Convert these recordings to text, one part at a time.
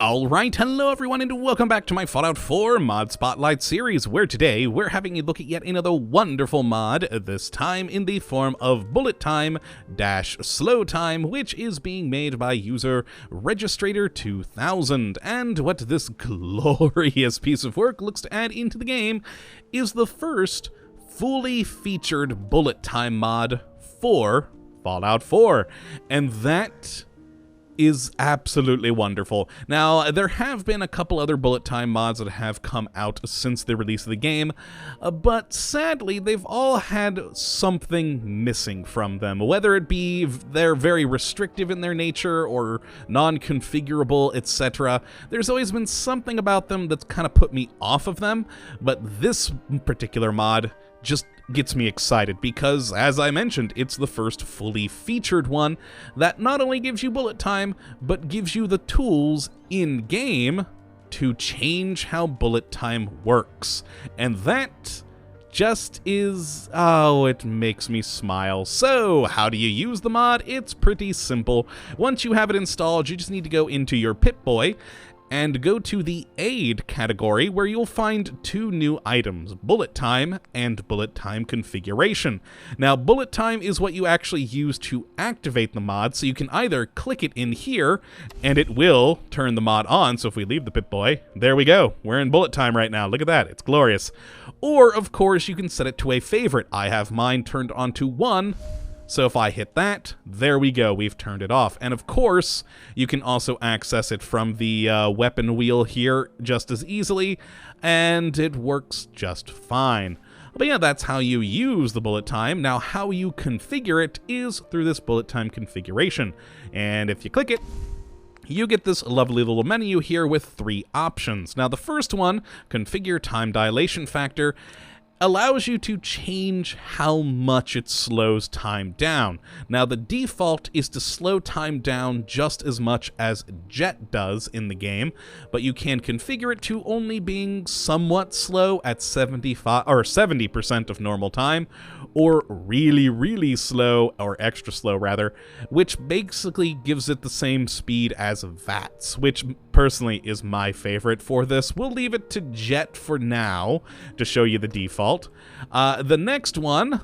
Alright, hello everyone and welcome back to my Fallout 4 Mod Spotlight series, where today we're having a look at yet another wonderful mod, this time in the form of Bullet Time - Slow Time, which is being made by user Registrator2000, and what this glorious piece of work looks to add into the game is the first fully featured bullet time mod for Fallout 4, and that is absolutely wonderful. Now, there have been a couple other bullet time mods that have come out since the release of the game, but sadly, they've all had something missing from them, whether it be they're very restrictive in their nature or non-configurable, etc. There's always been something about them that's kind of put me off of them, but this particular mod just gets me excited because, as I mentioned, it's the first fully featured one that not only gives you bullet time, but gives you the tools in-game to change how bullet time works. And that just is, oh, it makes me smile. So, how do you use the mod? It's pretty simple. Once you have it installed, you just need to go into your Pip-Boy and go to the Aid category, where you'll find two new items, Bullet Time and Bullet Time Configuration. Now, Bullet Time is what you actually use to activate the mod, so you can either click it in here, and it will turn the mod on. So if we leave the Pip-Boy, there we go. We're in Bullet Time right now. Look at that. It's glorious. Or, of course, you can set it to a favorite. I have mine turned on to 1. So if I hit that, there we go, we've turned it off. And of course, you can also access it from the weapon wheel here just as easily, and it works just fine. But yeah, that's how you use the bullet time. Now, how you configure it is through this bullet time configuration. And if you click it, you get this lovely little menu here with 3 options. Now, the first one, Configure Time Dilation Factor, allows you to change how much it slows time down. Now, the default is to slow time down just as much as Jet does in the game, but you can configure it to only being somewhat slow at 70% of normal time, or really slow, or extra slow rather, which basically gives it the same speed as Vats, which personally is my favorite for this. We'll leave it to Jet for now to show you the default. The next one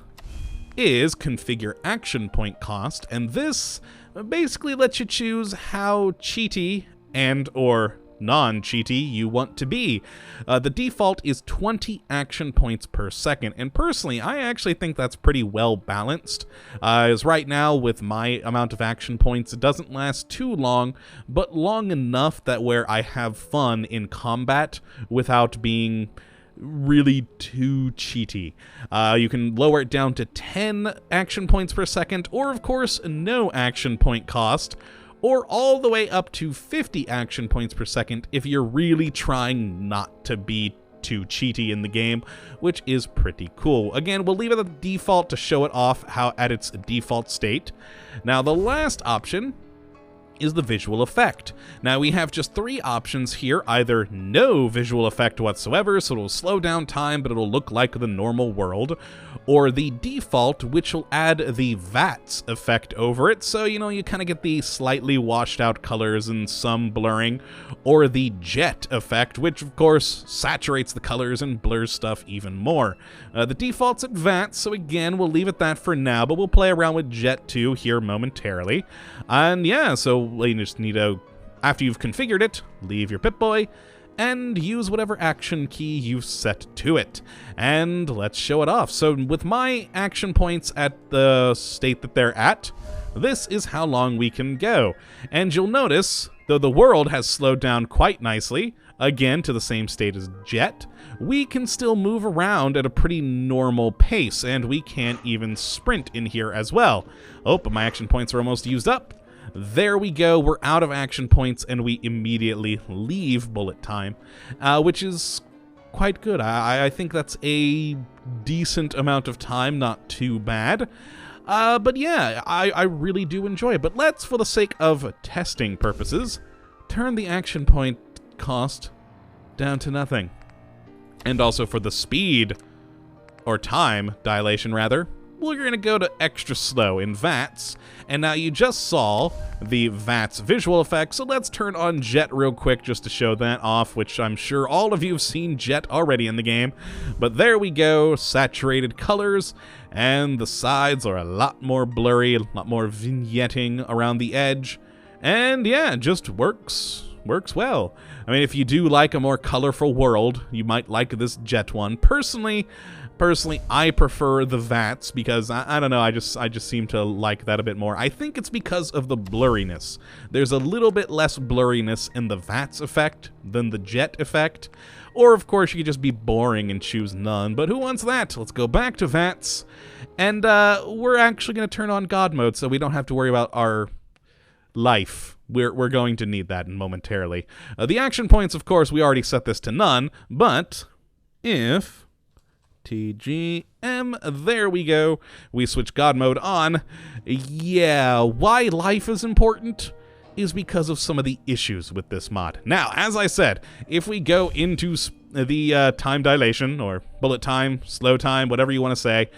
is Configure Action Point Cost, and this basically lets you choose how cheaty and or non-cheaty you want to be. The default is 20 action points per second, and personally, I actually think that's pretty well balanced. As right now, with my amount of action points, it doesn't last too long, but long enough that where I have fun in combat without being really too cheaty. You can lower it down to 10 action points per second, or of course, no action point cost, or all the way up to 50 action points per second if you're really trying not to be too cheaty in the game, which is pretty cool. Again, we'll leave it at the default to show it off at its default state. Now, the last option is the visual effect. Now, we have just 3 options here, either no visual effect whatsoever, so it'll slow down time, but it'll look like the normal world, or the default, which will add the Vats effect over it, so, you know, you kind of get the slightly washed out colors and some blurring, or the Jet effect, which, of course, saturates the colors and blurs stuff even more. The default's at Vats, so again, we'll leave it that for now, but we'll play around with Jet 2 here momentarily. And yeah, so you just need to, after you've configured it, leave your Pip-Boy and use whatever action key you've set to it. And let's show it off. So with my action points at the state that they're at, this is how long we can go. And you'll notice, though the world has slowed down quite nicely, again to the same state as Jet, we can still move around at a pretty normal pace, and we can't even sprint in here as well. Oh, but my action points are almost used up. There we go, we're out of action points, and we immediately leave bullet time, which is quite good. I think that's a decent amount of time, not too bad. But yeah, I really do enjoy it. But let's, for the sake of testing purposes, turn the action point cost down to nothing. And also for the speed, or time dilation rather, we're going to go to extra slow in Vats. And now you just saw the Vats visual effect, so let's turn on Jet real quick just to show that off, which I'm sure all of you have seen Jet already in the game. But there we go, saturated colors, and the sides are a lot more blurry, a lot more vignetting around the edge. And yeah, it just works well. I mean, if you do like a more colorful world, you might like this Jet one. Personally, I prefer the Vats because I don't know, I just seem to like that a bit more. I think it's because of the blurriness. There's a little bit less blurriness in the Vats effect than the Jet effect. Or of course you could just be boring and choose none, but who wants that? Let's go back to Vats, and we're actually going to turn on God mode so we don't have to worry about our life. We're going to need that momentarily. The action points, of course, we already set this to none, but if TGM, there we go, we switch God mode on. Yeah, why life is important is because of some of the issues with this mod. Now, as I said, if we go into the time dilation, or bullet time, slow time, whatever you want to say,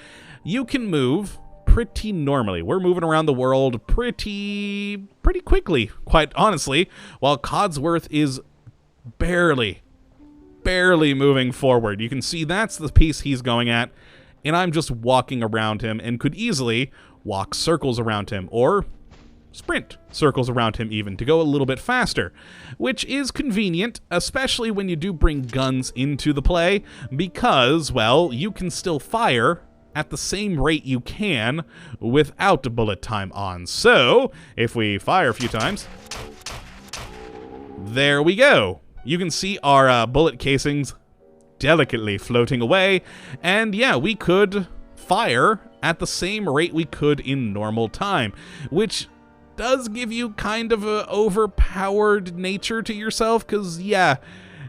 you can move pretty normally. We're moving around the world pretty quickly, quite honestly, while Codsworth is barely moving forward. You can see that's the piece he's going at, and I'm just walking around him and could easily walk circles around him, or sprint circles around him even, to go a little bit faster, which is convenient, especially when you do bring guns into the play, because, well, you can still fire at the same rate you can without the bullet time on. So, if we fire a few times, there we go. You can see our bullet casings delicately floating away, and yeah, we could fire at the same rate we could in normal time, which does give you kind of an overpowered nature to yourself, because yeah,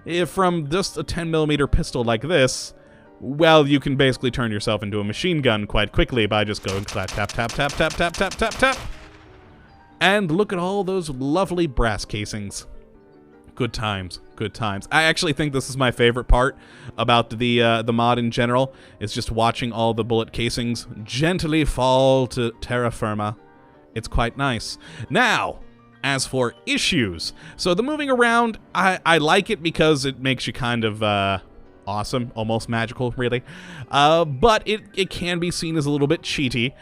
if from just a 10mm pistol like this, well, you can basically turn yourself into a machine gun quite quickly by just going tap, tap, tap, tap, tap, tap, tap, tap, tap. And look at all those lovely brass casings. Good times, good times. I actually think this is my favorite part about the mod in general, is just watching all the bullet casings gently fall to terra firma. It's quite nice. Now, as for issues, so the moving around, I like it because it makes you kind of awesome, almost magical, really. But it can be seen as a little bit cheaty.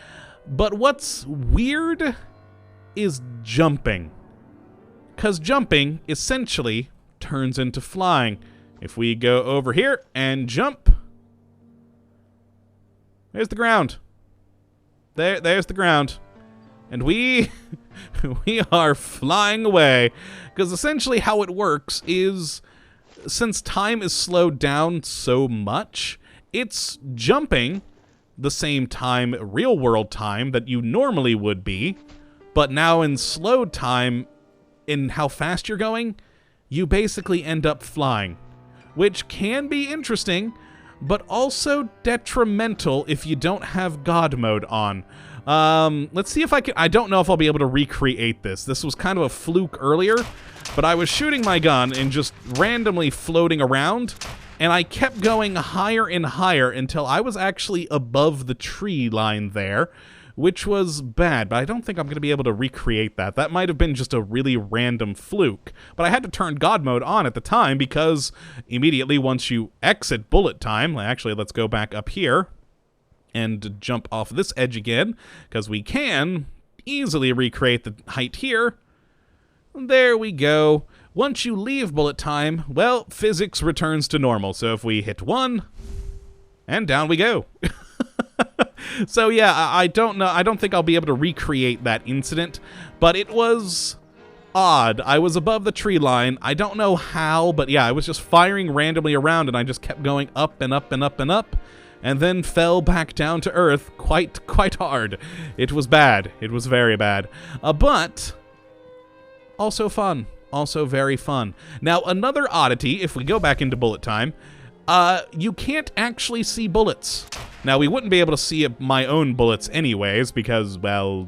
But what's weird is jumping, because jumping essentially turns into flying. If we go over here and jump, there's the ground. There's the ground. And we are flying away, because essentially how it works is, since time is slowed down so much, it's jumping the same time, real world time, that you normally would be, but now in slowed time, in how fast you're going, you basically end up flying, which can be interesting, but also detrimental if you don't have God mode on. Let's see if I can. I don't know if I'll be able to recreate this. This was kind of a fluke earlier, but I was shooting my gun and just randomly floating around, and I kept going higher and higher until I was actually above the tree line there, which was bad, but I don't think I'm going to be able to recreate that. That might have been just a really random fluke, but I had to turn God mode on at the time, because immediately once you exit bullet time, actually let's go back up here and jump off this edge again, because we can easily recreate the height here. There we go. Once you leave bullet time, well, physics returns to normal. So if we hit 1, and down we go. So yeah, I don't know. I don't think I'll be able to recreate that incident, but it was odd. I was above the tree line. I don't know how, but yeah, I was just firing randomly around, and I just kept going up and up and up and up, and then fell back down to earth quite hard. It was bad. It was very bad. But also fun. Also very fun. Now, another oddity, if we go back into bullet time, you can't actually see bullets. Now, we wouldn't be able to see my own bullets anyways, because, well,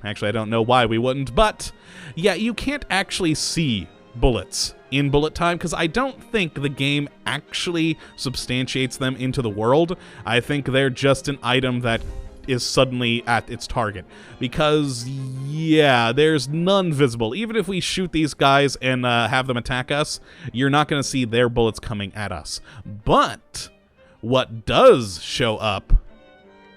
actually, I don't know why we wouldn't, but yeah, you can't actually see bullets in bullet time, because I don't think the game actually substantiates them into the world. I think they're just an item that is suddenly at its target, because yeah, there's none visible. Even if we shoot these guys and have them attack us, you're not going to see their bullets coming at us. But what does show up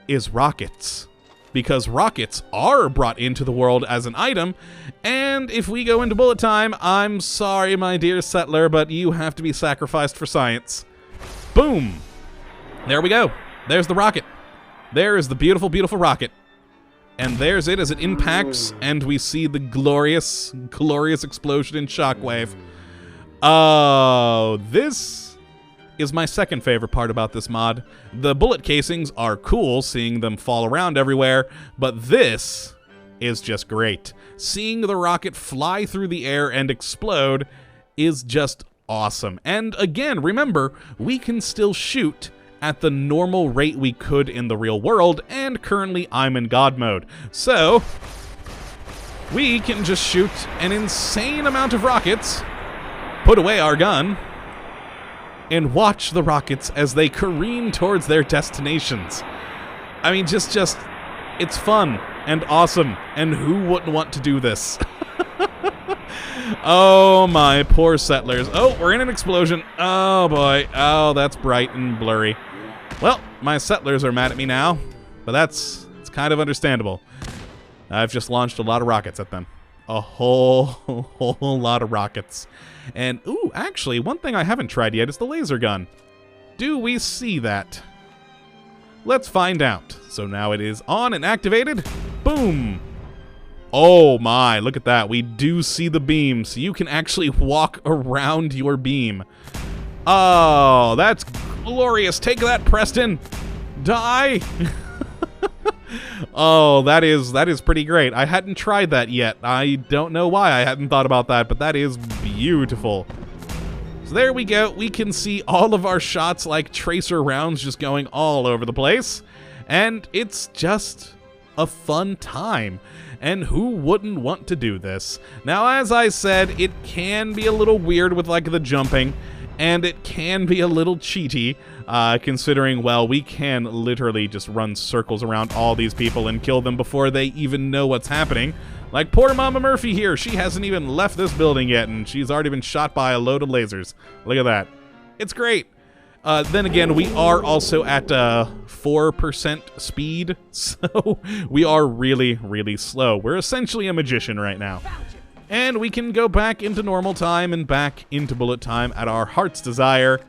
is rockets, because rockets are brought into the world as an item. And if we go into bullet time, I'm sorry, my dear settler, but you have to be sacrificed for science. Boom! There we go. There's the rocket. There is the beautiful, beautiful rocket. And there's it as it impacts, and we see the glorious, glorious explosion in shockwave. Oh, this is my second favorite part about this mod. The bullet casings are cool, seeing them fall around everywhere, but this is just great. Seeing the rocket fly through the air and explode is just awesome. And again, remember, we can still shoot at the normal rate we could in the real world, and currently I'm in God mode. So we can just shoot an insane amount of rockets, put away our gun, and watch the rockets as they careen towards their destinations. I mean, just it's fun and awesome, and who wouldn't want to do this? Oh, my poor settlers. Oh, we're in an explosion. Oh, boy. Oh, that's bright and blurry. Well, my settlers are mad at me now, but it's kind of understandable. I've just launched a lot of rockets at them. A whole lot of rockets. And, ooh, actually, one thing I haven't tried yet is the laser gun. Do we see that? Let's find out. So now it is on and activated. Boom! Oh my, look at that. We do see the beam, so you can actually walk around your beam. Oh, that's glorious. Take that, Preston. Die. Oh, that is pretty great. I hadn't tried that yet. I don't know why I hadn't thought about that, but that is beautiful. So there we go. We can see all of our shots like tracer rounds just going all over the place. And it's just a fun time. And who wouldn't want to do this? Now, as I said, it can be a little weird with like the jumping, and it can be a little cheaty, considering, well, we can literally just run circles around all these people and kill them before they even know what's happening. Like poor Mama Murphy here, she hasn't even left this building yet, and she's already been shot by a load of lasers. Look at that. It's great. Then again, we are also at 4% speed, so we are really, really slow. We're essentially a magician right now. And we can go back into normal time and back into bullet time at our heart's desire.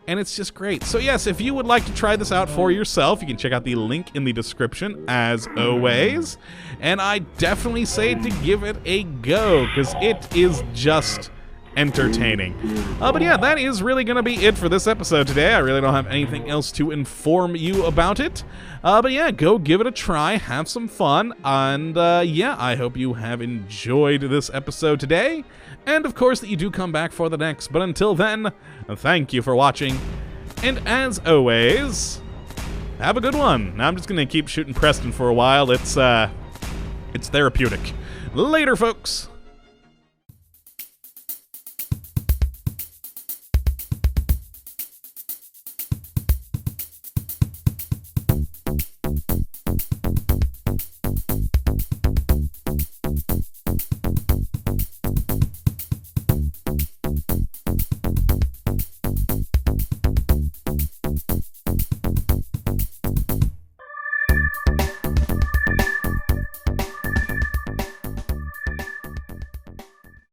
And it's just great. So yes, if you would like to try this out for yourself, you can check out the link in the description, as always. And I definitely say to give it a go, because it is just entertaining. But yeah, that is really going to be it for this episode today. I really don't have anything else to inform you about it. But yeah, go give it a try, have some fun, and yeah, I hope you have enjoyed this episode today, and of course that you do come back for the next. But until then, thank you for watching, and as always, have a good one. Now I'm just going to keep shooting Preston for a while. It's therapeutic. Later, folks.